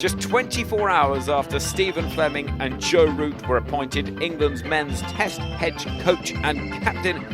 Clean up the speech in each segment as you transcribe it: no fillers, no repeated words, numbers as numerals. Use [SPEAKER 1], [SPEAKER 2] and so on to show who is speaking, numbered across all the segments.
[SPEAKER 1] Just 24 hours after Stephen Fleming and Joe Root were appointed England's men's Test head coach and captain,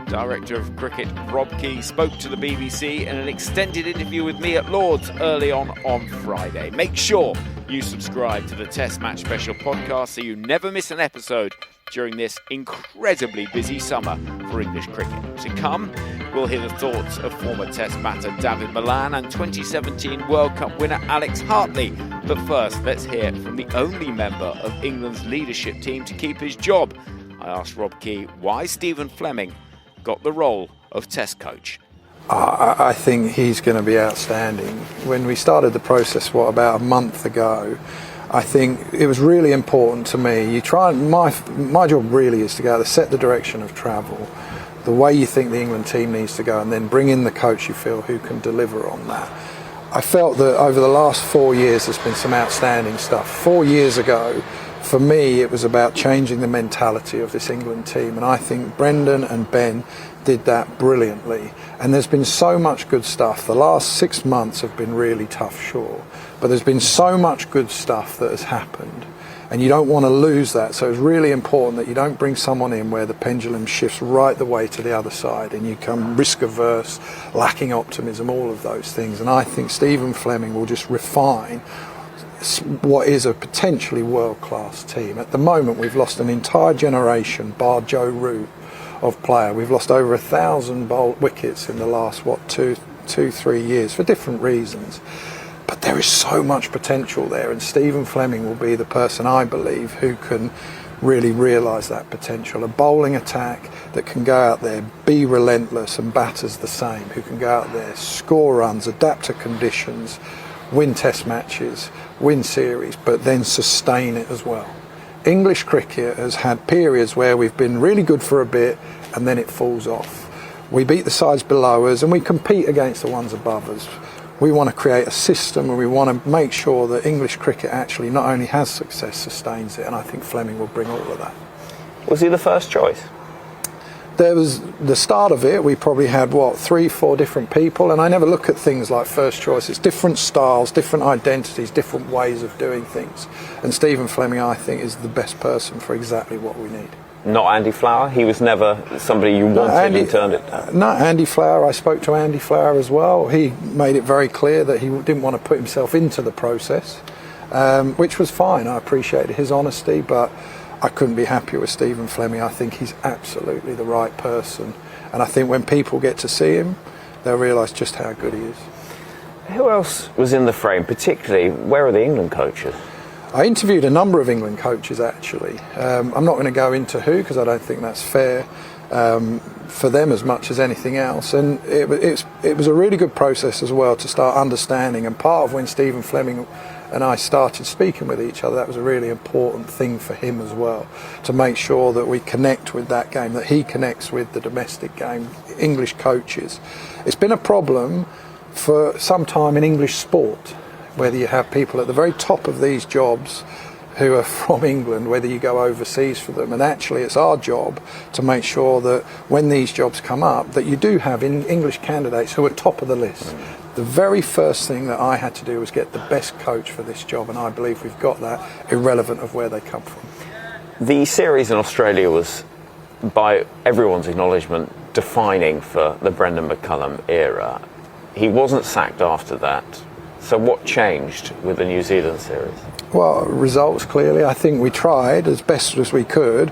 [SPEAKER 1] Director of Cricket Rob Key spoke to the BBC in an extended interview with me at Lord's early on Friday. Make sure you subscribe to the Test Match Special podcast so you never miss an episode during this incredibly busy summer for English cricket. To come, we'll hear the thoughts of former Test batter David Malan and 2017 World Cup winner Alex Hartley. But first, let's hear from the only member of England's leadership team to keep his job. I asked Rob Key why Stephen Fleming got the role of Test coach.
[SPEAKER 2] I think he's going to be outstanding. When we started the process, about a month ago, I think it was really important to me. My job really is to go out there, set the direction of travel, the way you think the England team needs to go, and then bring in the coach you feel who can deliver on that. I felt that over the last 4 years there's been some outstanding stuff. 4 years ago, for me, it was about changing the mentality of this England team, and I think Brendan and Ben did that brilliantly. And there's been so much good stuff. The last 6 months have been really tough, sure, but there's been so much good stuff that has happened, and you don't want to lose that. So it's really important that you don't bring someone in where the pendulum shifts right the way to the other side and you come risk averse, lacking optimism, all of those things. And I think Stephen Fleming will just refine what is a potentially world-class team. At the moment, we've lost an entire generation, bar Joe Root, of player. We've lost over 1,000 wickets in the last, 2-3 years for different reasons. But there is so much potential there, and Stephen Fleming will be the person, I believe, who can really realise that potential. A bowling attack that can go out there, be relentless, and batters the same, who can go out there, score runs, adapt to conditions, win Test matches, win series, but then sustain it as well. English cricket has had periods where we've been really good for a bit and then it falls off. We beat the sides below us and we compete against the ones above us. We want to create a system and we want to make sure that English cricket actually not only has success, sustains it, and I think Fleming will bring all of that.
[SPEAKER 3] Was he the first choice?
[SPEAKER 2] There was the start of it. We probably had 3-4 different people, and I never look at things like first choice. It's different styles, different identities, different ways of doing things. And Stephen Fleming, I think, is the best person for exactly what we need.
[SPEAKER 3] Not Andy Flower? He was never somebody you wanted and turned it down?
[SPEAKER 2] No, Andy Flower. I spoke to Andy Flower as well. He made it very clear that he didn't want to put himself into the process, which was fine. I appreciated his honesty, but I couldn't be happier with Stephen Fleming. I think he's absolutely the right person. And I think when people get to see him, they'll realise just how good he is.
[SPEAKER 3] Who else was in the frame, particularly? Where are the England coaches?
[SPEAKER 2] I interviewed a number of England coaches, actually. I'm not going to go into who, because I don't think that's fair for them as much as anything else. And it was a really good process as well to start understanding. And part of when Stephen Fleming and I started speaking with each other, that was a really important thing for him as well, to make sure that we connect with that game, that he connects with the domestic game, English coaches. It's been a problem for some time in English sport, whether you have people at the very top of these jobs who are from England, whether you go overseas for them. And actually it's our job to make sure that when these jobs come up, that you do have English candidates who are top of the list. The very first thing that I had to do was get the best coach for this job, and I believe we've got that, irrelevant of where they come from.
[SPEAKER 3] The series in Australia was, by everyone's acknowledgement, defining for the Brendan McCullum era. He wasn't sacked after that. So what changed with the New Zealand series?
[SPEAKER 2] Well, results, clearly. I think we tried as best as we could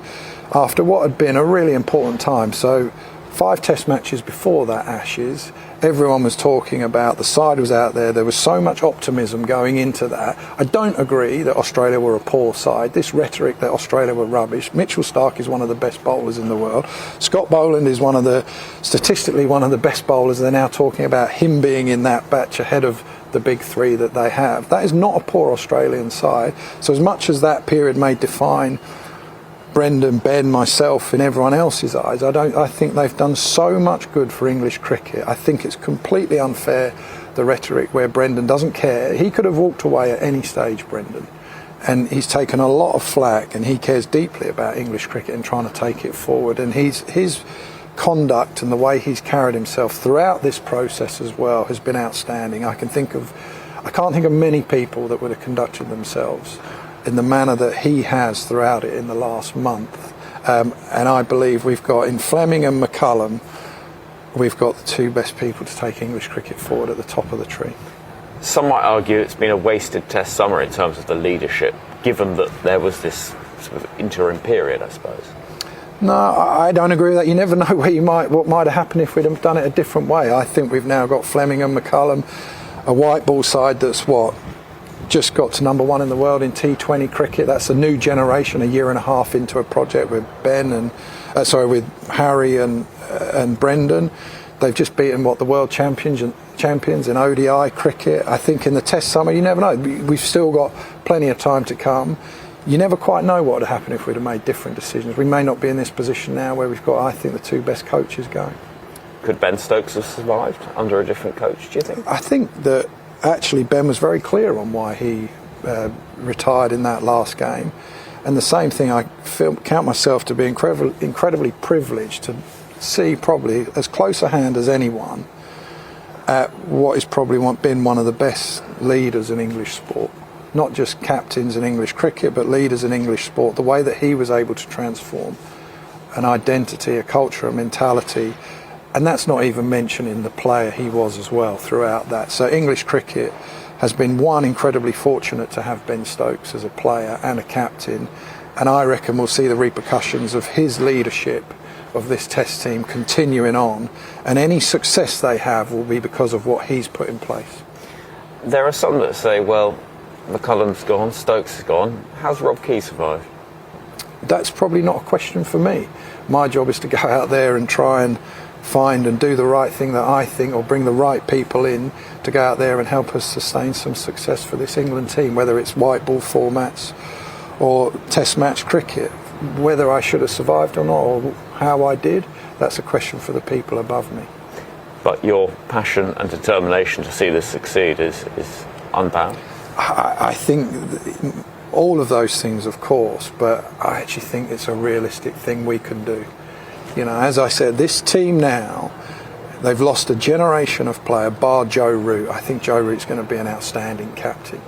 [SPEAKER 2] after what had been a really important time. So 5 Test matches before that Ashes, everyone was talking about, the side was out there was so much optimism going into that. I don't agree that Australia were a poor side. This rhetoric that Australia were rubbish. Mitchell Starc is one of the best bowlers in the world. Scott Boland is statistically one of the best bowlers. They're now talking about him being in that batch ahead of the big 3 that they have. That is not a poor Australian side. So as much as that period may define Brendan, Ben, myself, in everyone else's eyes, I think they've done so much good for English cricket. I think it's completely unfair, the rhetoric where Brendan doesn't care. He could have walked away at any stage, Brendan, and he's taken a lot of flack, and he cares deeply about English cricket and trying to take it forward. And his conduct and the way he's carried himself throughout this process as well has been outstanding. I can think of I can't think of many people that would have conducted themselves in the manner that he has throughout it in the last month. And I believe we've got, in Fleming and McCullum, we've got the two best people to take English cricket forward at the top of the tree.
[SPEAKER 3] Some might argue it's been a wasted Test summer in terms of the leadership, given that there was this sort of interim period, I suppose.
[SPEAKER 2] No, I don't agree with that. You never know what might have happened if we'd have done it a different way. I think we've now got Fleming and McCullum, a white ball side that's just got to number one in the world in T20 cricket. That's a new generation, a year and a half into a project with with Harry and Brendan. They've just beaten the world champions in ODI cricket. I think in the Test summer, you never know. We've still got plenty of time to come. You never quite know what would have happened if we'd have made different decisions. We may not be in this position now where we've got, I think, the two best coaches going.
[SPEAKER 3] Could Ben Stokes have survived under a different coach, do you think?
[SPEAKER 2] I think that actually Ben was very clear on why he retired in that last game. And the same thing, I count myself to be incredibly privileged to see probably as close a hand as anyone at what has probably been one of the best leaders in English sport. Not just captains in English cricket, but leaders in English sport. The way that he was able to transform an identity, a culture, a mentality, and that's not even mentioning the player he was as well throughout that. So English cricket has been incredibly fortunate to have Ben Stokes as a player and a captain, and I reckon we'll see the repercussions of his leadership of this Test team continuing on, and any success they have will be because of what he's put in place.
[SPEAKER 3] There are some that say, well, McCullum's gone, Stokes is gone. How's Rob Key survived?
[SPEAKER 2] That's probably not a question for me. My job is to go out there and try and find and do the right thing that I think, or bring the right people in to go out there and help us sustain some success for this England team, whether it's white ball formats or Test match cricket. Whether I should have survived or not, or how I did, that's a question for the people above me.
[SPEAKER 3] But your passion and determination to see this succeed is unbound?
[SPEAKER 2] I think all of those things, of course, but I actually think it's a realistic thing we can do. You know, as I said, this team now, they've lost a generation of player, bar Joe Root. I think Joe Root's going to be an outstanding captain.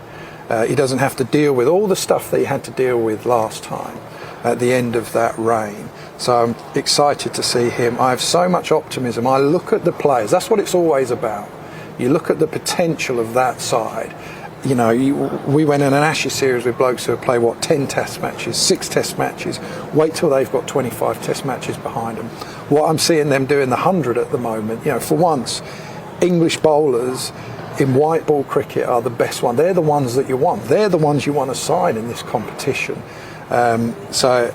[SPEAKER 2] He doesn't have to deal with all the stuff that he had to deal with last time at the end of that reign. So I'm excited to see him. I have so much optimism. I look at the players. That's what it's always about. You look at the potential of that side. You know, we went in an Ashes series with blokes who have played, 10 Test matches, 6 Test matches. Wait till they've got 25 Test matches behind them. What I'm seeing them do in the 100 at the moment, you know, for once, English bowlers in white ball cricket are the best one. They're the ones that you want. They're the ones you want to sign in this competition. So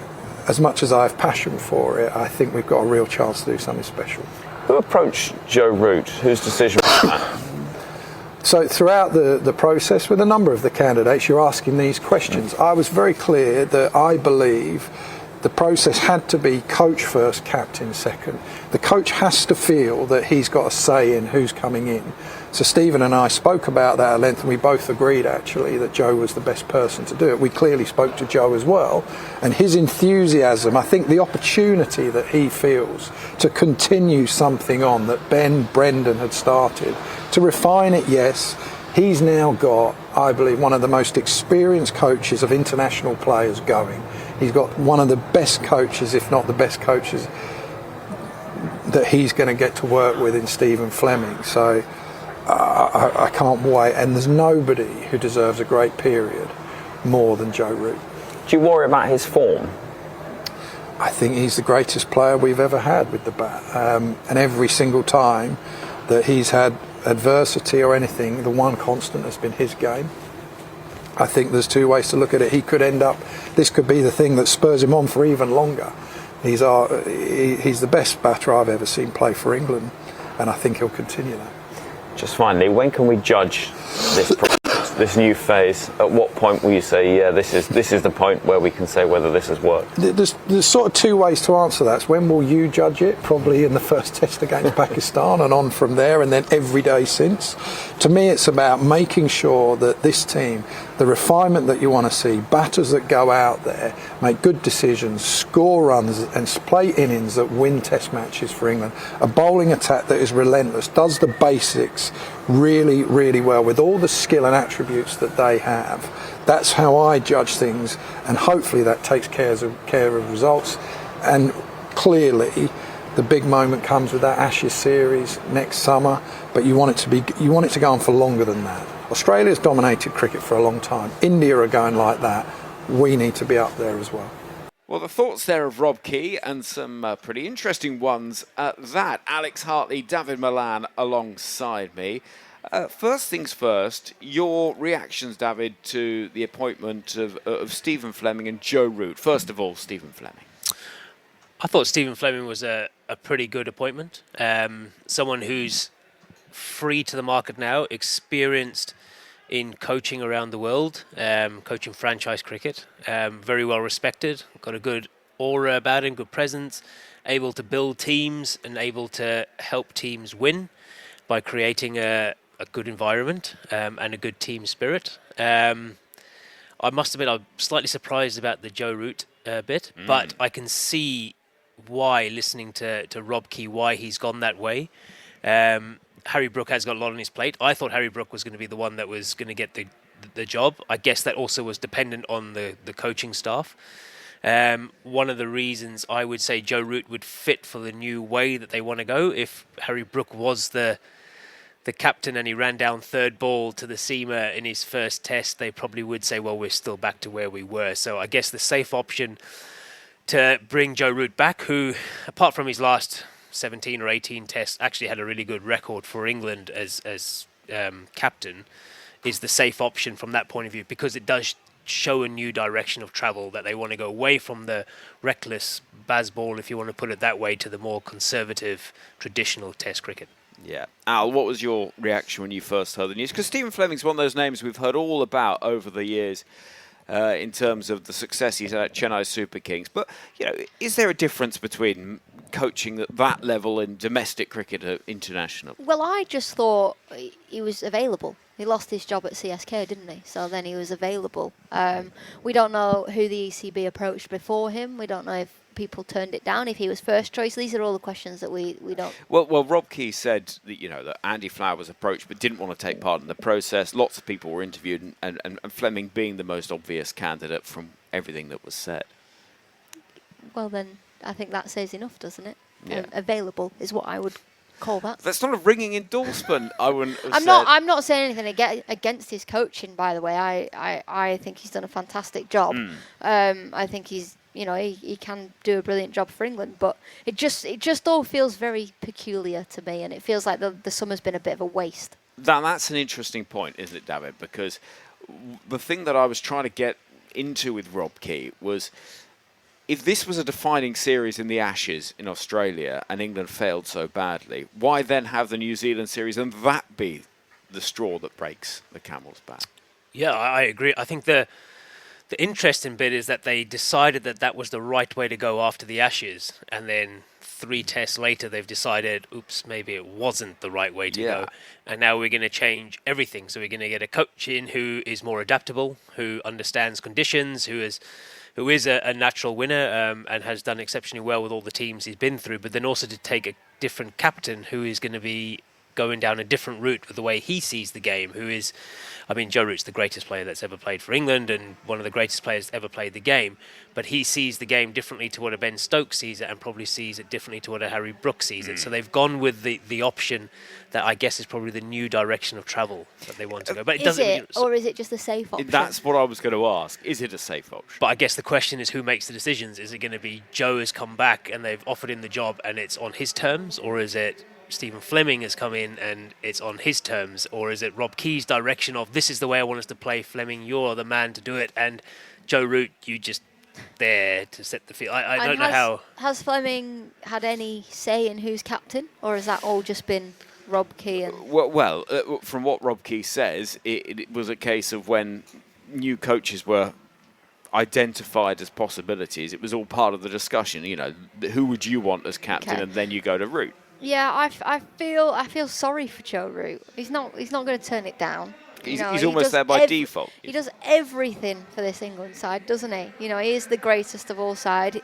[SPEAKER 2] as much as I have passion for it, I think we've got a real chance to do something special.
[SPEAKER 3] Who approached Joe Root? Whose decision was that?
[SPEAKER 2] So throughout the process with a number of the candidates, you're asking these questions. I was very clear that I believe the process had to be coach first, captain second. The coach has to feel that he's got a say in who's coming in. So Stephen and I spoke about that at length, and we both agreed actually that Joe was the best person to do it. We clearly spoke to Joe as well, and his enthusiasm, I think the opportunity that he feels to continue something on that Brendan had started, to refine it, yes. He's now got, I believe, one of the most experienced coaches of international players going. He's got one of the best coaches, if not the best coaches, that he's going to get to work with in Stephen Fleming. So I can't wait. And there's nobody who deserves a great period more than Joe Root.
[SPEAKER 3] Do you worry about his form?
[SPEAKER 2] I think he's the greatest player we've ever had with the bat. And every single time that he's had adversity or anything, the one constant has been his game. I think there's two ways to look at it. He could end up, this could be the thing that spurs him on for even longer. He's the best batter I've ever seen play for England, and I think he'll continue that.
[SPEAKER 3] Just finally, when can we judge this process, this new phase? At what point will you say, yeah, this is the point where we can say whether this has worked?
[SPEAKER 2] There's sort of two ways to answer that. When will you judge it? Probably in the first test against Pakistan and on from there, and then every day since. To me, it's about making sure that this team, the refinement that you want to see, batters that go out there, make good decisions, score runs and play innings that win test matches for England, a bowling attack that is relentless, does the basics really, really well with all the skill and attributes that they have. That's how I judge things, and hopefully that takes care of results. And clearly the big moment comes with that Ashes series next summer, but you want it to go on for longer than that. Australia's dominated cricket for a long time. India are going like that. We need to be up there as well.
[SPEAKER 1] Well, the thoughts there of Rob Key, and some pretty interesting ones at that. Alex Hartley, David Malan alongside me. First things first, your reactions, David, to the appointment of Stephen Fleming and Joe Root. First of all, Stephen Fleming.
[SPEAKER 4] I thought Stephen Fleming was a pretty good appointment. Someone who's free to the market now, experienced in coaching around the world, coaching franchise cricket, very well respected, got a good aura about him, good presence, able to build teams and able to help teams win by creating a good environment and a good team spirit. I must admit I'm slightly surprised about the Joe Root bit, but I can see why, listening to Rob Key, why he's gone that way. Harry Brook has got a lot on his plate. I thought Harry Brook was going to be the one that was going to get the job. I guess that also was dependent on the coaching staff. One of the reasons I would say Joe Root would fit for the new way that they want to go, if Harry Brook was the captain and he ran down third ball to the seamer in his first test, they probably would say, well, we're still back to where we were. So I guess the safe option to bring Joe Root back, who, apart from his last 17 or 18 tests, actually had a really good record for England as captain, is the safe option from that point of view, because it does show a new direction of travel, that they want to go away from the reckless Bazball, if you want to put it that way, to the more conservative, traditional test cricket.
[SPEAKER 1] Yeah. Al, what was your reaction when you first heard the news? Because Stephen Fleming's one of those names we've heard all about over the years in terms of the success he's had at Chennai Super Kings. But, is there a difference between coaching at that level in domestic cricket or international?
[SPEAKER 5] Well, I just thought he was available. He lost his job at CSK, didn't he? So then he was available. We don't know who the ECB approached before him. We don't know if people turned it down, if he was first choice. These are all the questions that we don't...
[SPEAKER 1] Well, Rob Key said that, that Andy Flower was approached but didn't want to take part in the process. Lots of people were interviewed, and Fleming being the most obvious candidate from everything that was said.
[SPEAKER 5] Well, then I think that says enough, doesn't it?
[SPEAKER 1] Yeah.
[SPEAKER 5] Available is what I would call that.
[SPEAKER 1] That's not a ringing endorsement. I wouldn't have said.
[SPEAKER 5] I'm not saying anything against his coaching, by the way. I think he's done a fantastic job. I think he's, he can do a brilliant job for England, but it just all feels very peculiar to me, and it feels like the summer's been a bit of a waste.
[SPEAKER 1] That's an interesting point, isn't it, David? Because the thing that I was trying to get into with Rob Key was, if this was a defining series in the Ashes in Australia and England failed so badly, why then have the New Zealand series and that be the straw that breaks the camel's back?
[SPEAKER 4] Yeah, I agree. I think the interesting bit is that they decided that was the right way to go after the Ashes, and then 3 tests later they've decided, oops, maybe it wasn't the right way to go, and now we're going to change everything. So we're going to get a coach in who is more adaptable, who understands conditions, who is a natural winner and has done exceptionally well with all the teams he's been through, but then also to take a different captain who is going to be going down a different route with the way he sees the game, Joe Root's the greatest player that's ever played for England and one of the greatest players ever played the game, but he sees the game differently to what a Ben Stokes sees it, and probably sees it differently to what a Harry Brook sees it. So they've gone with the option that I guess is probably the new direction of travel that they want to go. But it doesn't.
[SPEAKER 5] Or is it just a safe option?
[SPEAKER 1] That's what I was going to ask. Is it a safe option?
[SPEAKER 4] But I guess the question is, who makes the decisions? Is it going to be Joe has come back and they've offered him the job and it's on his terms, or is it Stephen Fleming has come in and it's on his terms, or is it Rob Key's direction of, this is the way I want us to play, Fleming, you're the man to do it, and Joe Root, you just there to set the field? I don't know how.
[SPEAKER 5] Has Fleming had any say in who's captain, or has that all just been Rob Key?
[SPEAKER 1] Well, from what Rob Key says, it was a case of when new coaches were identified as possibilities, it was all part of the discussion. Who would you want as captain, and then you go to Root.
[SPEAKER 5] Yeah, I feel sorry for Joe Root. He's not going to turn it down.
[SPEAKER 1] He's
[SPEAKER 5] He
[SPEAKER 1] almost
[SPEAKER 5] does
[SPEAKER 1] there by default.
[SPEAKER 5] He does everything for this England side, doesn't he? He is the greatest of all time,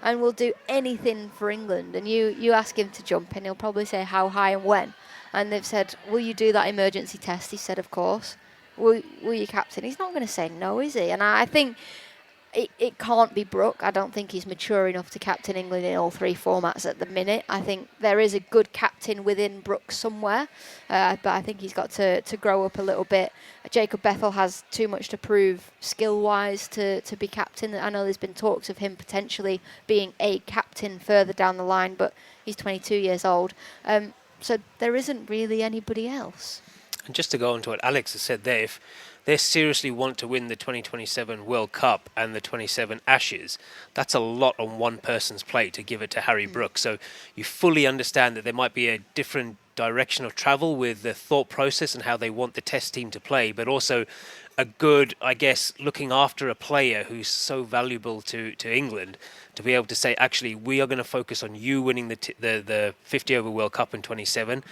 [SPEAKER 5] and will do anything for England. And you ask him to jump, and he'll probably say how high and when. And they've said, will you do that emergency test? He said, of course. Will you captain? He's not going to say no, is he? And I think it can't be Brook. I don't think he's mature enough to captain England in all three formats at the minute. I think there is a good captain within Brook somewhere, but I think he's got to grow up a little bit. Jacob Bethel has too much to prove skill-wise to be captain. I know there's been talks of him potentially being a captain further down the line, but he's 22 years old. So there isn't really anybody else.
[SPEAKER 4] And just to go on to what Alex has said there, if they seriously want to win the 2027 World Cup and the 27 Ashes, that's a lot on one person's plate to give it to Harry Brook. So you fully understand that there might be a different direction of travel with the thought process and how they want the test team to play, but also a good, I guess, looking after a player who's so valuable to England, to be able to say, actually, we are going to focus on you winning the 50 over World Cup in 27.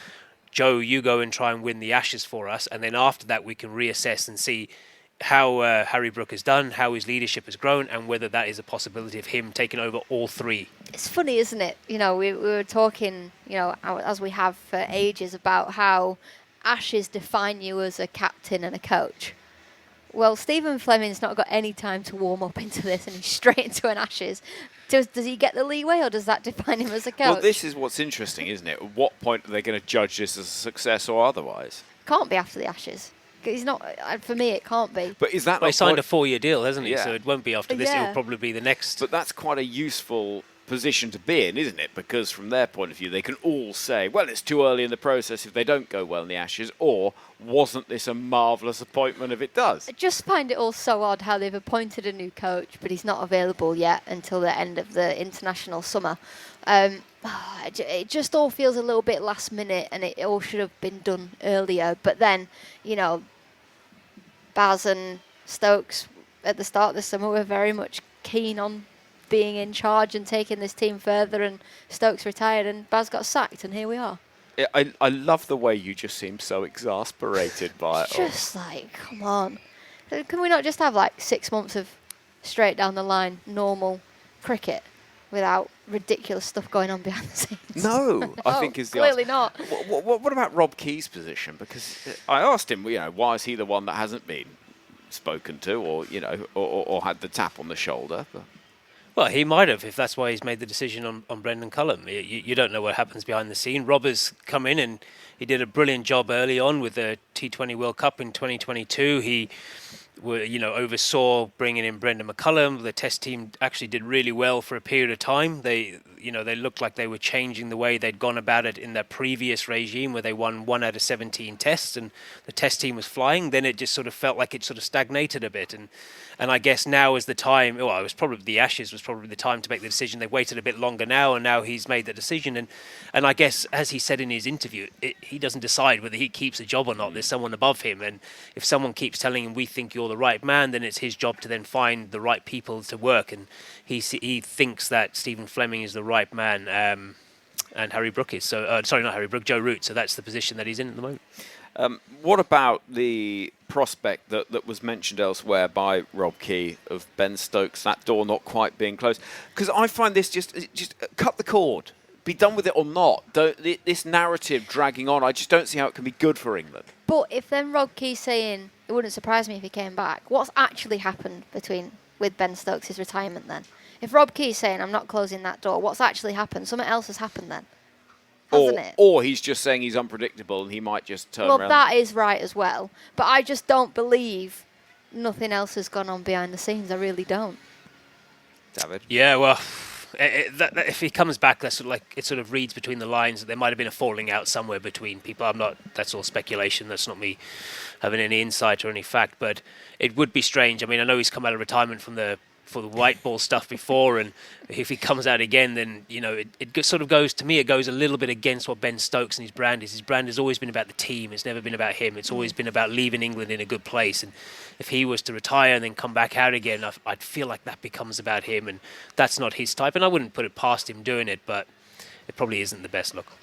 [SPEAKER 4] Joe, you go and try and win the Ashes for us, and then after that we can reassess and see how Harry Brook has done, how his leadership has grown, and whether that is a possibility of him taking over all three.
[SPEAKER 5] It's funny, isn't it? We were talking, as we have for ages, about how Ashes define you as a captain and a coach. Well, Stephen Fleming's not got any time to warm up into this, and he's straight into an Ashes. Does he get the leeway, or does that define him as a coach?
[SPEAKER 1] Well, this is what's interesting, isn't it? At what point are they going to judge this as a success or otherwise?
[SPEAKER 5] Can't be after the Ashes. He's not. For me, it can't be.
[SPEAKER 1] But is that?
[SPEAKER 4] Well, he signed a 4-year deal, hasn't he?
[SPEAKER 1] Yeah.
[SPEAKER 4] So it won't be after this.
[SPEAKER 5] Yeah.
[SPEAKER 4] It'll probably be the next.
[SPEAKER 1] But that's quite a useful position to be in, isn't it? Because from their point of view, they can all say, well, it's too early in the process if they don't go well in the Ashes, or wasn't this a marvellous appointment if it does?
[SPEAKER 5] I just find it all so odd how they've appointed a new coach, but he's not available yet until the end of the international summer. It just all feels a little bit last minute, and it all should have been done earlier. But then, Baz and Stokes at the start of the summer were very much keen on being in charge and taking this team further, and Stokes retired and Baz got sacked, and here we are.
[SPEAKER 1] I love the way you just seem so exasperated by it all.
[SPEAKER 5] Just like, come on. Can we not just have 6 months of straight down the line, normal cricket without ridiculous stuff going on behind the scenes?
[SPEAKER 1] No, I think is the
[SPEAKER 5] clearly
[SPEAKER 1] answer.
[SPEAKER 5] not.
[SPEAKER 1] What about Rob Key's position? Because I asked him, why is he the one that hasn't been spoken to, or had the tap on the shoulder? But
[SPEAKER 4] Well, he might have, if that's why he's made the decision on Brendan Cullum. You don't know what happens behind the scene. Rob has come in and he did a brilliant job early on with the T20 World Cup in 2022. He oversaw bringing in Brendan McCullum. The test team actually did really well for a period of time. They looked like they were changing the way they'd gone about it in their previous regime, where they won 1 out of 17 tests and the test team was flying. Then it just sort of felt like it sort of stagnated a bit. And I guess now is the time. Well, it was probably the Ashes was probably the time to make the decision. They waited a bit longer now, and now he's made the decision. And I guess, as he said in his interview, he doesn't decide whether he keeps a job or not. There's someone above him, and if someone keeps telling him, "We think you're the right man," then it's his job to then find the right people to work. And he thinks that Stephen Fleming is the right man, and Harry Brook is. So sorry, not Harry Brook, Joe Root. So that's the position that he's in at the moment.
[SPEAKER 1] what about the prospect that was mentioned elsewhere by Rob Key of Ben Stokes, that door not quite being closed? Because I find this just cut the cord. Be done with it or not. This narrative dragging on, I just don't see how it can be good for England.
[SPEAKER 5] But if then Rob Key's saying, it wouldn't surprise me if he came back, what's actually happened with Ben Stokes' retirement then? If Rob Key's saying, I'm not closing that door, what's actually happened? Something else has happened then, hasn't it?
[SPEAKER 1] Or he's just saying he's unpredictable and he might just turn around.
[SPEAKER 5] Well, that is right as well. But I just don't believe nothing else has gone on behind the scenes. I really don't.
[SPEAKER 1] David?
[SPEAKER 4] Yeah, well, if he comes back, that's sort of like it sort of reads between the lines that there might have been a falling out somewhere between people. That's all speculation. That's not me having any insight or any fact. But it would be strange. I mean, I know he's come out of retirement for the white ball stuff before, and if he comes out again, then it sort of goes, to me, it goes a little bit against what Ben Stokes and his brand is. His brand has always been about the team. It's never been about him. It's always been about leaving England in a good place. And if he was to retire and then come back out again, I'd feel like that becomes about him, and that's not his type. And I wouldn't put it past him doing it, but it probably isn't the best look.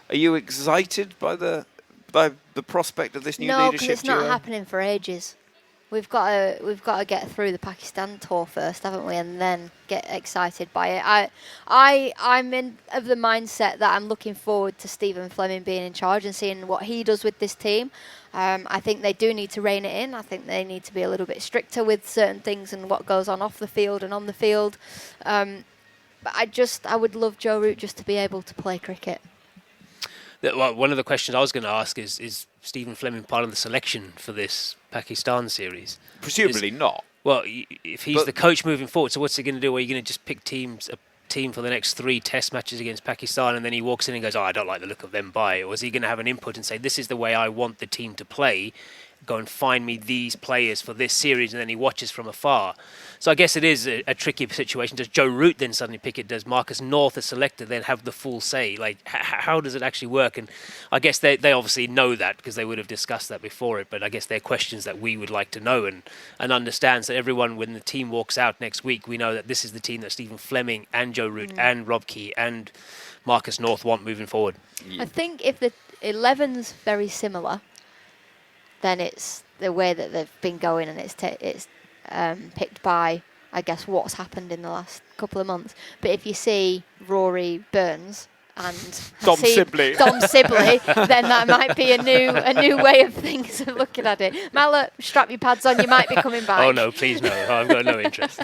[SPEAKER 1] Are you excited by the by the prospect of this new
[SPEAKER 5] No, because
[SPEAKER 1] leadership
[SPEAKER 5] it's not
[SPEAKER 1] duo?
[SPEAKER 5] happening for ages. We've got to get through the Pakistan tour first, haven't we, and then get excited by it. I'm of the mindset that I'm looking forward to Stephen Fleming being in charge and seeing what he does with this team. I think they do need to rein it in. I think they need to be a little bit stricter with certain things and what goes on off the field and on the field. But I would love Joe Root just to be able to play cricket.
[SPEAKER 4] Well, one of the questions I was going to ask is Stephen Fleming part of the selection for this Pakistan series?
[SPEAKER 1] Presumably not.
[SPEAKER 4] Well, if he's the coach moving forward, so what's he going to do? Are you going to just pick a team for the next 3 test matches against Pakistan, and then he walks in and goes, I don't like the look of them, bye? Or is he going to have an input and say, this is the way I want the team to play, go and find me these players for this series, and then he watches from afar? So I guess it is a tricky situation. Does Joe Root then suddenly pick it? Does Marcus North, as selector, then have the full say? Like, how does it actually work? And I guess they obviously know that because they would have discussed that before it, but I guess they're questions that we would like to know and understand, so everyone, when the team walks out next week, we know that this is the team that Stephen Fleming and Joe Root and Rob Key and Marcus North want moving forward.
[SPEAKER 5] I think if the 11's very similar, then it's the way that they've been going, and it's picked by, I guess, what's happened in the last couple of months. But if you see Rory Burns and
[SPEAKER 1] Dom Sibley,
[SPEAKER 5] then that might be a new way of things of looking at it. Mallet, strap your pads on, you might be coming back.
[SPEAKER 4] Oh no, please no, I've got no interest.